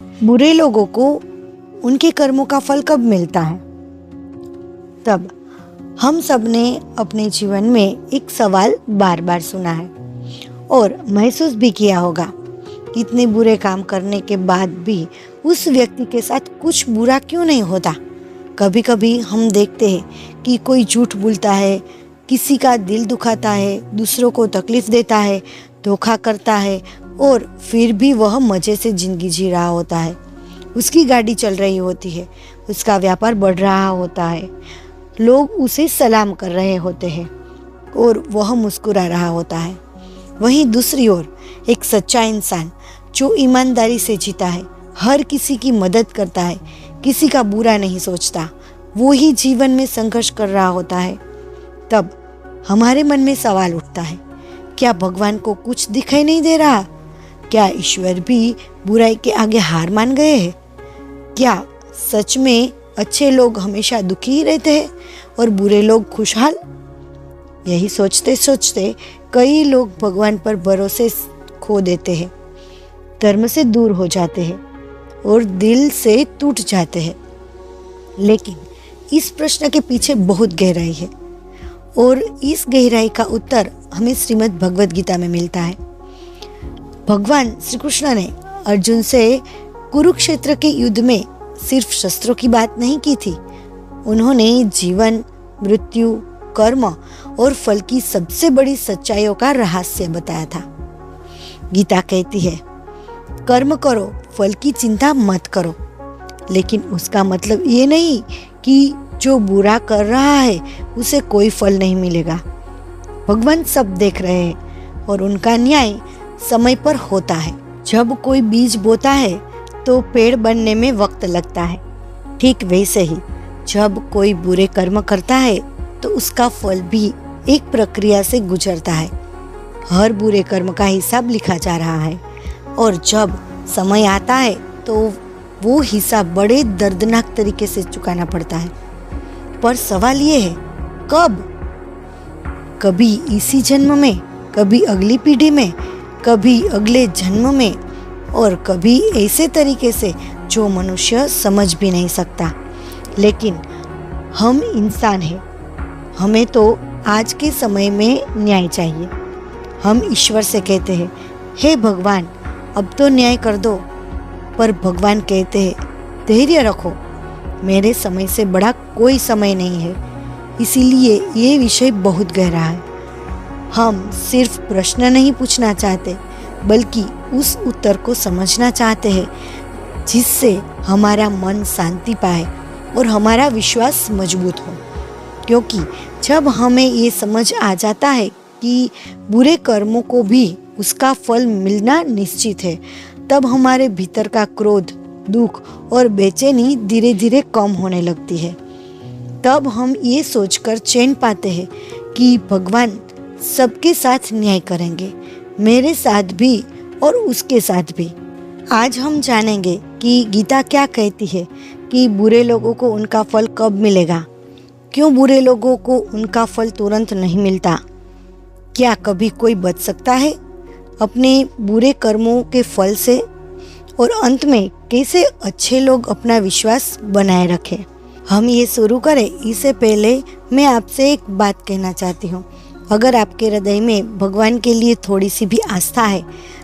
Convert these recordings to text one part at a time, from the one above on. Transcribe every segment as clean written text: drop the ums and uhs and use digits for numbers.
बुरे लोगों को उनके कर्मों का फल कब मिलता है? तब हम सब ने अपने जीवन में एक सवाल बार बार सुना है और महसूस भी किया होगा। इतने बुरे काम करने के बाद भी उस व्यक्ति के साथ कुछ बुरा क्यों नहीं होता? कभी कभी हम देखते हैं कि कोई झूठ बोलता है, किसी का दिल दुखाता है, दूसरों को तकलीफ देता है, धोखा करता है और फिर भी वह मजे से जिंदगी जी रहा होता है। उसकी गाड़ी चल रही होती है, उसका व्यापार बढ़ रहा होता है, लोग उसे सलाम कर रहे होते हैं और वह मुस्कुरा रहा होता है। वहीं दूसरी ओर एक सच्चा इंसान जो ईमानदारी से जीता है, हर किसी की मदद करता है, किसी का बुरा नहीं सोचता, वो ही जीवन में संघर्ष कर रहा होता है। तब हमारे मन में सवाल उठता है, क्या भगवान को कुछ दिखाई नहीं दे रहा? क्या ईश्वर भी बुराई के आगे हार मान गए हैं? क्या सच में अच्छे लोग हमेशा दुखी ही रहते हैं और बुरे लोग खुशहाल? यही सोचते सोचते कई लोग भगवान पर भरोसे खो देते हैं, धर्म से दूर हो जाते हैं और दिल से टूट जाते हैं। लेकिन इस प्रश्न के पीछे बहुत गहराई है और इस गहराई का उत्तर हमें श्रीमद् भगवद गीता में मिलता है। भगवान श्री कृष्ण ने अर्जुन से कुरुक्षेत्र के युद्ध में सिर्फ शस्त्रों की बात नहीं की थी, उन्होंने जीवन, मृत्यु, कर्म और फल की सबसे बड़ी सच्चाइयों का रहस्य बताया था। गीता कहती है, कर्म करो, फल की चिंता मत करो। लेकिन उसका मतलब ये नहीं कि जो बुरा कर रहा है उसे कोई फल नहीं मिलेगा। भगवान सब देख रहे हैं और उनका न्याय समय पर होता है। जब कोई बीज बोता है तो पेड़ बनने में वक्त लगता है। ठीक वैसे ही जब कोई बुरे कर्म करता है तो उसका फल भी एक प्रक्रिया से गुजरता है। हर बुरे कर्म का हिसाब लिखा जा रहा है और जब समय आता है तो वो हिसाब बड़े दर्दनाक तरीके से चुकाना पड़ता है। पर सवाल ये है, कब? कभी इसी जन्म में, कभी अगली पीढ़ी में, कभी अगले जन्म में और कभी ऐसे तरीके से जो मनुष्य समझ भी नहीं सकता। लेकिन हम इंसान हैं, हमें तो आज के समय में न्याय चाहिए। हम ईश्वर से कहते हैं, हे भगवान, अब तो न्याय कर दो। पर भगवान कहते हैं, धैर्य रखो, मेरे समय से बड़ा कोई समय नहीं है। इसीलिए ये विषय बहुत गहरा है। हम सिर्फ प्रश्न नहीं पूछना चाहते, बल्कि उस उत्तर को समझना चाहते हैं जिससे हमारा मन शांति पाए और हमारा विश्वास मजबूत हो। क्योंकि जब हमें ये समझ आ जाता है कि बुरे कर्मों को भी उसका फल मिलना निश्चित है, तब हमारे भीतर का क्रोध, दुख और बेचैनी धीरे धीरे कम होने लगती है। तब हम ये सोचकर चैन पाते हैं कि भगवान सबके साथ न्याय करेंगे, मेरे साथ भी और उसके साथ भी। आज हम जानेंगे कि गीता क्या कहती है कि बुरे लोगों को उनका फल कब मिलेगा, क्यों बुरे लोगों को उनका फल तुरंत नहीं मिलता, क्या कभी कोई बच सकता है अपने बुरे कर्मों के फल से, और अंत में कैसे अच्छे लोग अपना विश्वास बनाए रखें। हम ये शुरू करें इससे पहले मैं आपसे एक बात कहना चाहती हूँ। अगर आपके हृदय में भगवान के लिए थोड़ी सी भी आस्था है,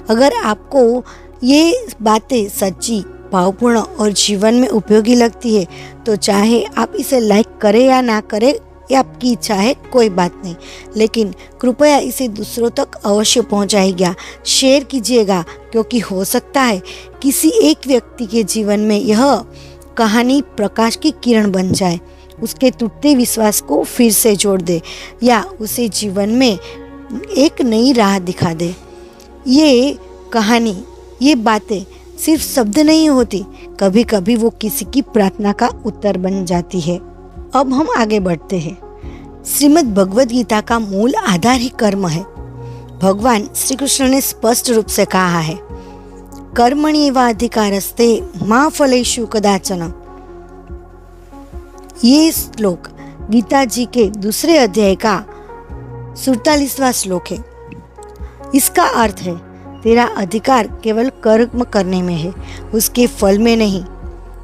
अगर आपको ये बातें सच्ची, भावपूर्ण और जीवन में उपयोगी लगती है, तो चाहे आप इसे लाइक करें या ना करें, ये आपकी इच्छा है, कोई बात नहीं। लेकिन कृपया इसे दूसरों तक अवश्य पहुंचाइएगा, शेयर कीजिएगा, क्योंकि हो सकता है किसी एक व्यक्ति के जीवन में यह कहानी प्रकाश की किरण बन जाए, उसके टूटते विश्वास को फिर से जोड़ दे या उसे जीवन में एक नई राह दिखा दे। ये कहानी, ये बातें सिर्फ शब्द नहीं होती, कभी कभी वो किसी की प्रार्थना का उत्तर बन जाती है। अब हम आगे बढ़ते हैं। श्रीमद् भगवद गीता का मूल आधार ही कर्म है। भगवान श्री कृष्ण ने स्पष्ट रूप से कहा है, कर्मण्येवाधिकारस्ते मा फलेषु कदाचन। ये श्लोक गीता जी के दूसरे अध्याय का 47वां श्लोक है। इसका अर्थ है, तेरा अधिकार केवल कर्म करने में है, उसके फल में नहीं।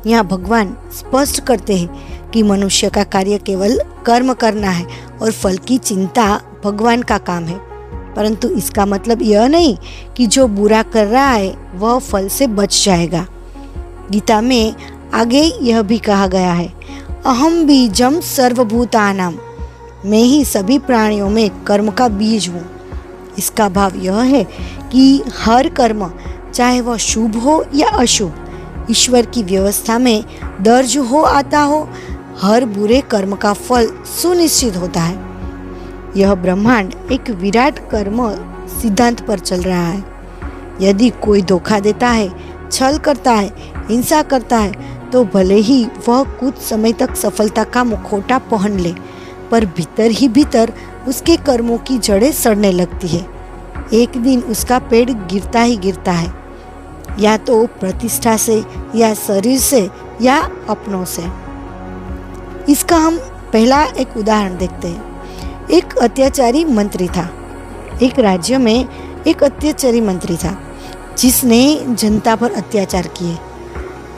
यहाँ भगवान स्पष्ट करते हैं कि मनुष्य का कार्य केवल कर्म करना है और फल की चिंता भगवान का काम है। परंतु इसका मतलब यह नहीं कि जो बुरा कर रहा है वह फल से बच जाएगा। गीता में आगे यह भी कहा गया है, अहम बीजम सर्वभूतानां, मैं ही सभी प्राणियों में कर्म का बीज हूँ। इसका भाव यह है कि हर कर्म, चाहे वह शुभ हो या अशुभ, ईश्वर की व्यवस्था में दर्ज हो आता हो, हर बुरे कर्म का फल सुनिश्चित होता है। यह ब्रह्मांड एक विराट कर्म सिद्धांत पर चल रहा है। यदि कोई धोखा देता है, छल करता है, हिंसा करता है, तो भले ही वह कुछ समय तक सफलता का मुखौटा पहन ले, पर भीतर ही भीतर उसके कर्मों की जड़ें सड़ने लगती है। एक दिन उसका पेड़ गिरता ही गिरता है, या तो प्रतिष्ठा से, या शरीर से, या अपनों से। इसका हम पहला एक उदाहरण देखते हैं। एक अत्याचारी मंत्री था। एक राज्य में एक अत्याचारी मंत्री था जिसने जनता पर अत्याचार किए।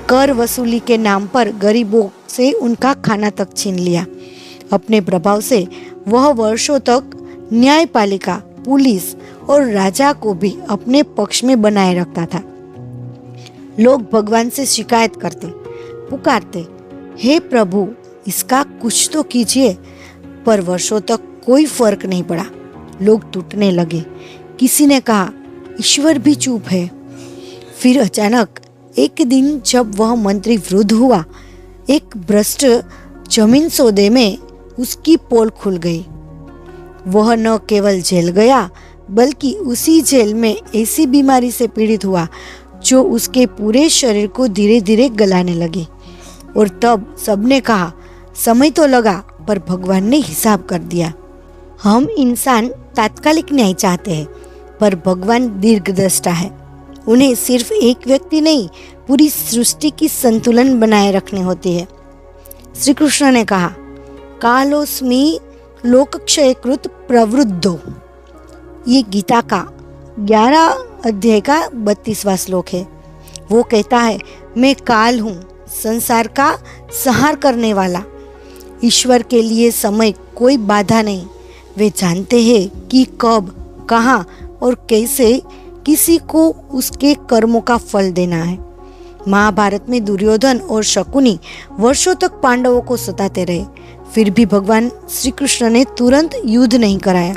कर वसूली के नाम पर गरीबों से उनका खाना तक छीन लिया। अपने प्रभाव से वह वर्षों तक न्यायपालिका, पुलिस और राजा को भी अपने पक्ष में बनाए रखता था। लोग भगवान से शिकायत करते, पुकारते, हे प्रभु इसका कुछ तो कीजिए, पर वर्षों तक कोई फर्क नहीं पड़ा। लोग टूटने लगे। किसी ने कहा, ईश्वर भी चुप है। फिर अचानक एक दिन जब वह मंत्री वृद्ध हुआ, एक भ्रष्ट जमीन सौदे में उसकी पोल खुल गई। वह न केवल जेल गया, बल्कि उसी जेल में ऐसी बीमारी से पीड़ित हुआ जो उसके पूरे शरीर को धीरे धीरे गलाने लगी। और तब सबने कहा, समय तो लगा, पर भगवान ने हिसाब कर दिया। हम इंसान तात्कालिक न्याय चाहते हैं, पर भगवान दीर्घदृष्टा है। उन्हें सिर्फ एक व्यक्ति नहीं, पूरी सृष्टि की संतुलन बनाए रखनी होती है। श्री कृष्ण ने कहा, कालोस्मि लोकक्षयकृत प्रवृद्धो। ये गीता का 11 अध्याय का 32वां श्लोक है। वो कहता है, मैं काल हूँ, संसार का संहार करने वाला। ईश्वर के लिए समय कोई बाधा नहीं। वे जानते हैं कि कब, कहाँ और कैसे किसी को उसके कर्मों का फल देना है। महाभारत में दुर्योधन और शकुनी वर्षों तक पांडवों को सताते रहे, फिर भी भगवान श्री कृष्ण ने तुरंत युद्ध नहीं कराया।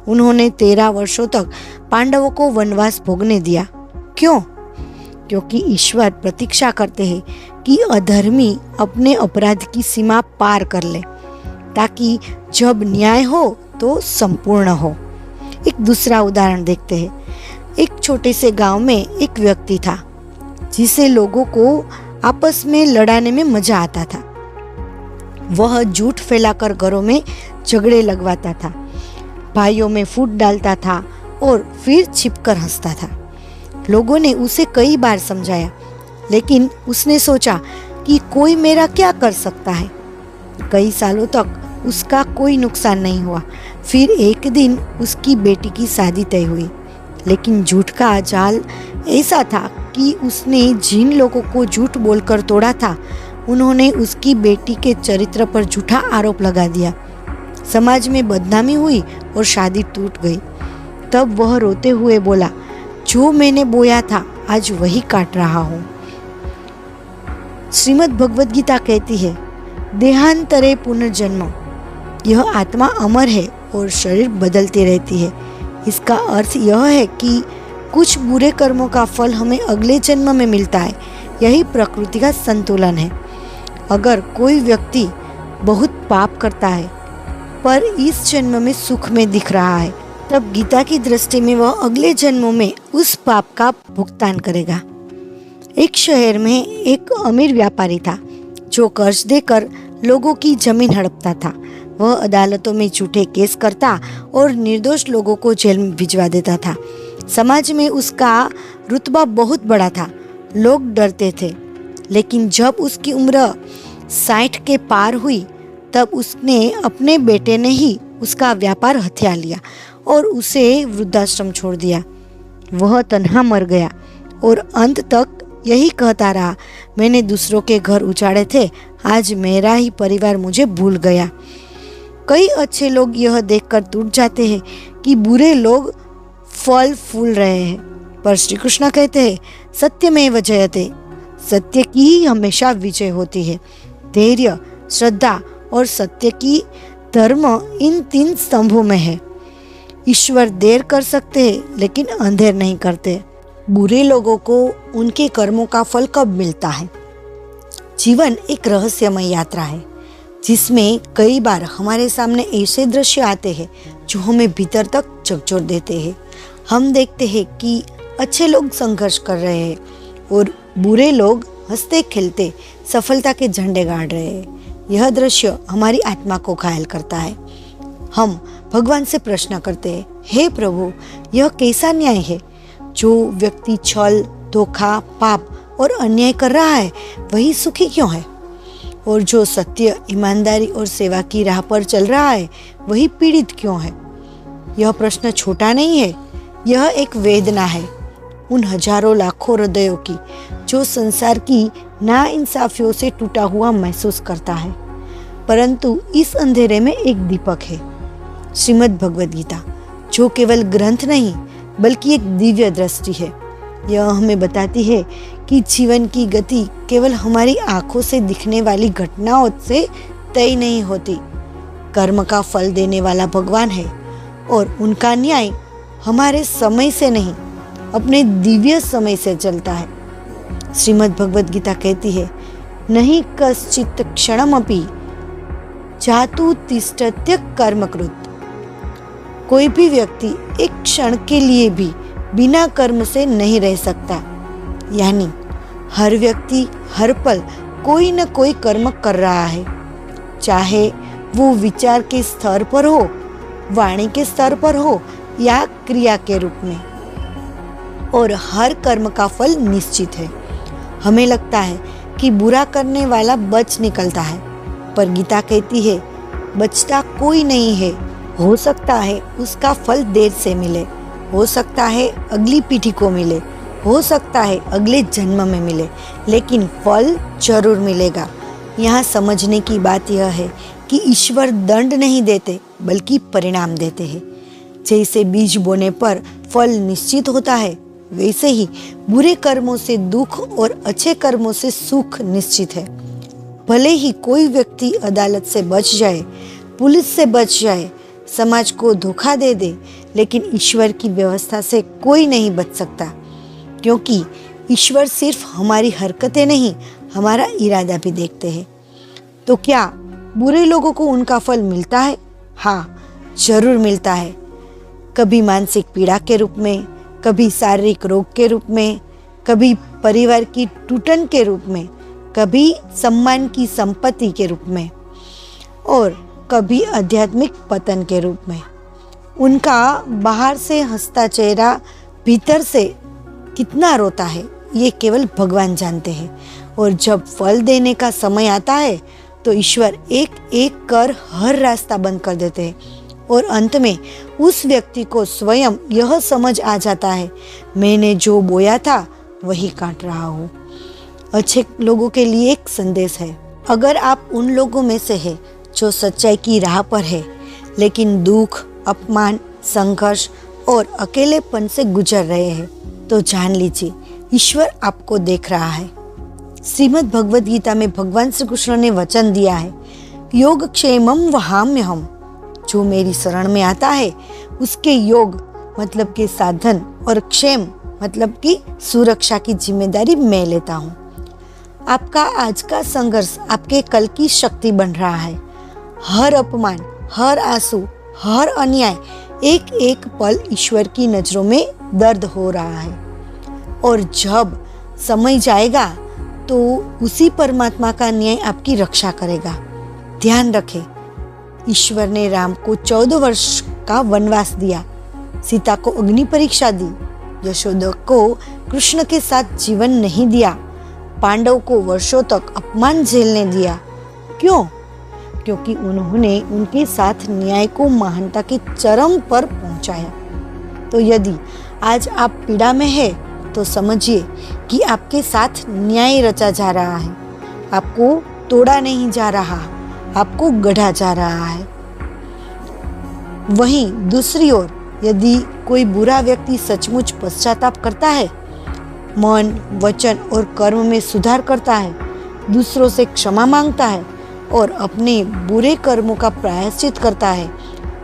उन्होंने 13 वर्षों तक पांडवों को वनवास भोगने दिया। क्यों? क्योंकि ईश्वर प्रतीक्षा करते हैं कि अधर्मी अपने अपराध की सीमा पार कर ले, ताकि जब न्याय हो तो संपूर्ण हो। एक दूसरा उदाहरण देखते हैं। एक छोटे से गांव में एक व्यक्ति था जिसे लोगों को आपस में लड़ाने में मजा आता था। वह झूठ फैलाकर घरों में झगड़े लगवाता था, भाइयों में फूट डालता था और फिर छिपकर हंसता था। लोगों ने उसे कई बार समझाया, लेकिन उसने सोचा कि कोई मेरा क्या कर सकता है। कई सालों तक उसका कोई नुकसान नहीं हुआ। फिर एक दिन उसकी बेटी की शादी तय हुई, लेकिन झूठ का जाल ऐसा था कि उसने जिन लोगों को झूठ बोलकर तोड़ा था, उन्होंने उसकी बेटी के चरित्र पर झूठा आरोप लगा दिया। समाज में बदनामी हुई और शादी टूट गई। तब वह रोते हुए बोला, जो मैंने बोया था आज वही काट रहा हूँ। श्रीमद् भगवद गीता कहती है, देहांतरे पुनर्जन्म। यह आत्मा अमर है और शरीर बदलती रहती है। इसका अर्थ यह है कि कुछ बुरे कर्मों का फल हमें अगले जन्म में मिलता है। यही प्रकृति का संतुलन है। अगर कोई व्यक्ति बहुत पाप करता है पर इस जन्म में सुख में दिख रहा है, तब गीता की दृष्टि में वह अगले जन्मों में उस पाप का भुगतान करेगा। एक शहर में एक अमीर व्यापारी था जो कर्ज देकर लोगों की जमीन हड़पता था। वह अदालतों में झूठे केस करता और निर्दोष लोगों को जेल में भिजवा देता था। समाज में उसका रुतबा बहुत बड़ा था, लोग डरते थे। लेकिन जब उसकी उम्र 60 के पार हुई, तब उसने अपने बेटे ने ही उसका व्यापार हथिया लिया और उसे वृद्धाश्रम छोड़ दिया। वह तन्हा मर गया और अंत तक यही कहता रहा, मैंने दूसरों के घर उजाड़े थे, आज मेरा ही परिवार मुझे भूल गया। कई अच्छे लोग यह देखकर टूट जाते हैं कि बुरे लोग फल फूल रहे हैं, पर श्री कृष्ण कहते हैं सत्यमेव जयते, सत्य की ही हमेशा विजय होती है। धैर्य, श्रद्धा और सत्य की धर्म इन 3 स्तंभों में है। ईश्वर देर कर सकते हैं लेकिन अंधेर नहीं करते। बुरे लोगों को उनके कर्मों का फल कब मिलता है? जीवन एक रहस्यमय यात्रा है जिसमें कई बार हमारे सामने ऐसे दृश्य आते हैं जो हमें भीतर तक झकझोर देते हैं। हम देखते हैं कि अच्छे लोग संघर्ष कर रहे हैं और बुरे लोग हंसते खेलते सफलता के झंडे गाड़ रहे हैं। यह दृश्य हमारी आत्मा को घायल करता है। हम भगवान से प्रश्न करते हैं, हे प्रभु, यह कैसा न्याय है? जो व्यक्ति छल, धोखा, पाप और अन्याय कर रहा है वही सुखी क्यों है? और जो सत्य, ईमानदारी और सेवा की राह पर चल रहा है वही पीड़ित क्यों है? यह प्रश्न छोटा नहीं है, यह एक वेदना है उन हजारों लाखों हृदयों की जो संसार की नाइंसाफियों से टूटा हुआ महसूस करता है। परंतु इस अंधेरे में एक दीपक है, श्रीमद् भगवद गीता, जो केवल ग्रंथ नहीं बल्कि एक दिव्य दृष्टि है। यह हमें बताती है कि जीवन की गति केवल हमारी आंखों से दिखने वाली घटनाओं से तय नहीं होती। कर्म का फल देने वाला भगवान है और उनका न्याय हमारे समय से नहीं, अपने दिव्य समय से चलता है। श्रीमद् भगवद गीता कहती है, नहीं कश्चित् क्षणमपि जातु तिष्ठत्य कर्मकृत। कोई भी व्यक्ति एक क्षण के लिए भी बिना कर्म से नहीं रह सकता। यानी हर व्यक्ति हर पल कोई न कोई कर्म कर रहा है, चाहे वो विचार के स्तर पर हो, वाणी के स्तर पर हो या क्रिया के रूप में। और हर कर्म का फल निश्चित है। हमें लगता है कि बुरा करने वाला बच निकलता है, पर गीता कहती है बचता कोई नहीं है। हो सकता है उसका फल देर से मिले, हो सकता है अगली पीढ़ी को मिले, हो सकता है अगले जन्म में मिले, लेकिन फल जरूर मिलेगा। यहाँ समझने की बात यह है कि ईश्वर दंड नहीं देते बल्कि परिणाम देते हैं। जैसे बीज बोने पर फल निश्चित होता है, वैसे ही बुरे कर्मों से दुख और अच्छे कर्मों से सुख निश्चित है। भले ही कोई व्यक्ति अदालत से बच जाए, पुलिस से बच जाए, समाज को धोखा दे दे, लेकिन ईश्वर की व्यवस्था से कोई नहीं बच सकता, क्योंकि ईश्वर सिर्फ हमारी हरकतें नहीं, हमारा इरादा भी देखते हैं। तो क्या बुरे लोगों को उनका फल मिलता है? हाँ, जरूर मिलता है। कभी मानसिक पीड़ा के रूप में, कभी शारीरिक रोग के रूप में, कभी परिवार की टूटन के रूप में, कभी सम्मान की संपत्ति के रूप में और कभी आध्यात्मिक पतन के रूप में। उनका बाहर से हंसता चेहरा भीतर से कितना रोता है ये केवल भगवान जानते हैं। और जब फल देने का समय आता है तो ईश्वर एक एक कर हर रास्ता बंद कर देते हैं और अंत में उस व्यक्ति को स्वयं यह समझ आ जाता है, मैंने जो बोया था वही काट रहा हूँ। अच्छे लोगों के लिए एक संदेश है, अगर आप उन लोगों में से हैं जो सच्चाई की राह पर है लेकिन दुख, अपमान, संघर्ष और अकेलेपन से गुजर रहे हैं, तो जान लीजिए ईश्वर आपको देख रहा है। श्रीमद् भगवद गीता में भगवान श्री कृष्ण ने वचन दिया है, योग क्षेमम वहाम्यहम, जो मेरी शरण में आता है उसके योग मतलब के साधन और क्षेम मतलब की सुरक्षा की जिम्मेदारी मैं लेता हूँ। आपका आज का संघर्ष आपके कल की शक्ति बन रहा है। हर अपमान, हर आंसू, हर अन्याय एक एक पल ईश्वर की नजरों में दर्द हो रहा है और जब समय जाएगा तो उसी परमात्मा का न्याय आपकी रक्षा करेगा। ध्यान रखें, ईश्वर ने राम को 14 वर्ष का वनवास दिया, सीता को अग्नि परीक्षा दी, यशोदा को कृष्ण के साथ जीवन नहीं दिया, पांडव को वर्षों तक अपमान झेलने दिया। क्यों? क्योंकि उन्होंने उनके साथ न्याय को महानता के चरम पर पहुंचाया। तो यदि आज आप पीड़ा में है तो समझिए कि आपके साथ न्याय रचा जा रहा है। आपको तोड़ा नहीं जा रहा, आपको गढ़ा जा रहा है। वहीं दूसरी ओर यदि कोई बुरा व्यक्ति सचमुच पश्चाताप करता है, मन, वचन और कर्म में सुधार करता है, दूसरों से क्षमा मांगता है और अपने बुरे कर्मों का प्रायश्चित करता है,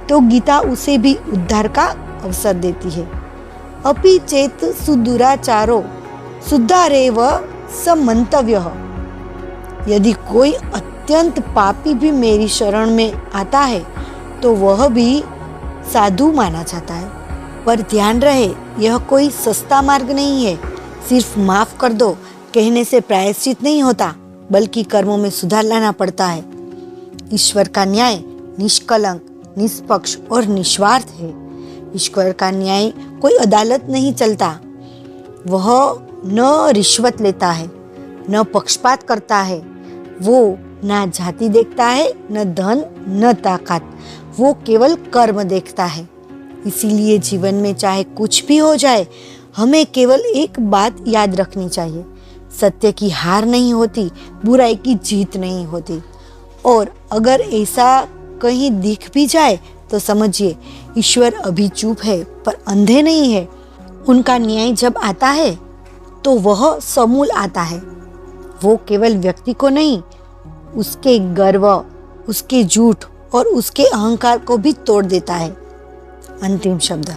तो गीता उसे भी उद्धार का अवसर देती है। अपि चेत सुदुराचारो सुधारेव समंतव्यः। यदि कोई अत्यंत पापी भी मेरी शरण में आता है तो वह भी साधु माना जाता है। पर ध्यान रहे, यह कोई सस्ता मार्ग नहीं है। सिर्फ माफ कर दो कहने से प्रायश्चित नहीं होता, बल्कि कर्मों में सुधार लाना पड़ता है। ईश्वर का न्याय निष्कलंक, निष्पक्ष और निस्वार्थ है। ईश्वर का न्याय कोई अदालत नहीं चलता। वह न रिश्वत लेता है, न पक्षपात करता है। वो ना जाति देखता है, न धन, न ताकत। वो केवल कर्म देखता है। इसीलिए जीवन में चाहे कुछ भी हो जाए, हमें केवल एक बात याद रखनी चाहिए, सत्य की हार नहीं होती, बुराई की जीत नहीं होती। और अगर ऐसा कहीं दिख भी जाए तो समझिए ईश्वर अभी चुप है, पर अंधे नहीं है। उनका न्याय जब आता है तो वह समूल आता है। वो केवल व्यक्ति को नहीं, उसके गर्व, उसके झूठ और उसके अहंकार को भी तोड़ देता है। अंतिम शब्द,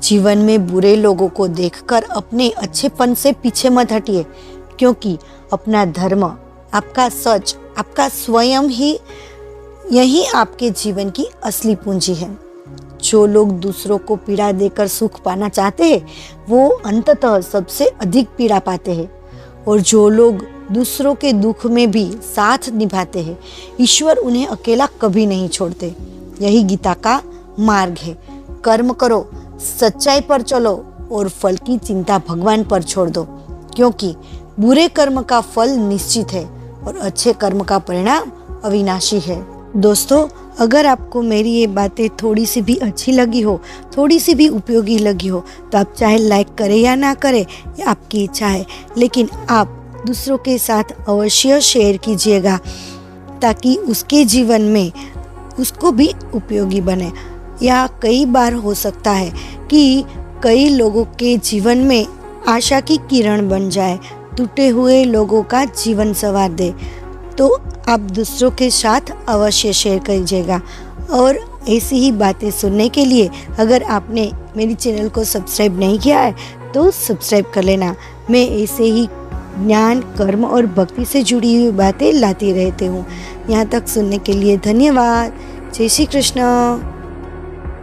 जीवन में बुरे लोगों को देखकर अपने अच्छेपन से पीछे मत हटिए, क्योंकि अपना धर्म, आपका सच, आपका स्वयं ही, यही आपके जीवन की असली पूंजी है। जो लोग दूसरों को पीड़ा देकर सुख पाना चाहते हैं, वो अंततः सबसे अधिक पीड़ा पाते हैं। और जो लोग दूसरों के दुख में भी साथ निभाते हैं, ईश्वर उन्हें अकेला कभी नहीं छोड़ते। यही गीता का मार्ग है। कर्म करो, सच्चाई पर चलो और फल की चिंता भगवान पर छोड़ दो, क्योंकि बुरे कर्म का फल निश्चित है और अच्छे कर्म का परिणाम अविनाशी है। दोस्तों, अगर आपको मेरी ये बातें थोड़ी सी भी अच्छी लगी हो, थोड़ी सी भी उपयोगी लगी हो, तो आप चाहे लाइक करें या ना करें, ये आपकी इच्छा है, लेकिन आप दूसरों के साथ अवश्य शेयर कीजिएगा, ताकि उसके जीवन में उसको भी उपयोगी बने। या कई बार हो सकता है कि कई लोगों के जीवन में आशा की किरण बन जाए, टूटे हुए लोगों का जीवन संवार दे। तो आप दूसरों के साथ अवश्य शेयर कीजिएगा। और ऐसी ही बातें सुनने के लिए अगर आपने मेरी चैनल को सब्सक्राइब नहीं किया है तो सब्सक्राइब कर लेना। मैं ऐसे ही ज्ञान, कर्म और भक्ति से जुड़ी हुई बातें लाती रहती हूँ। यहाँ तक सुनने के लिए धन्यवाद। जय श्री कृष्ण।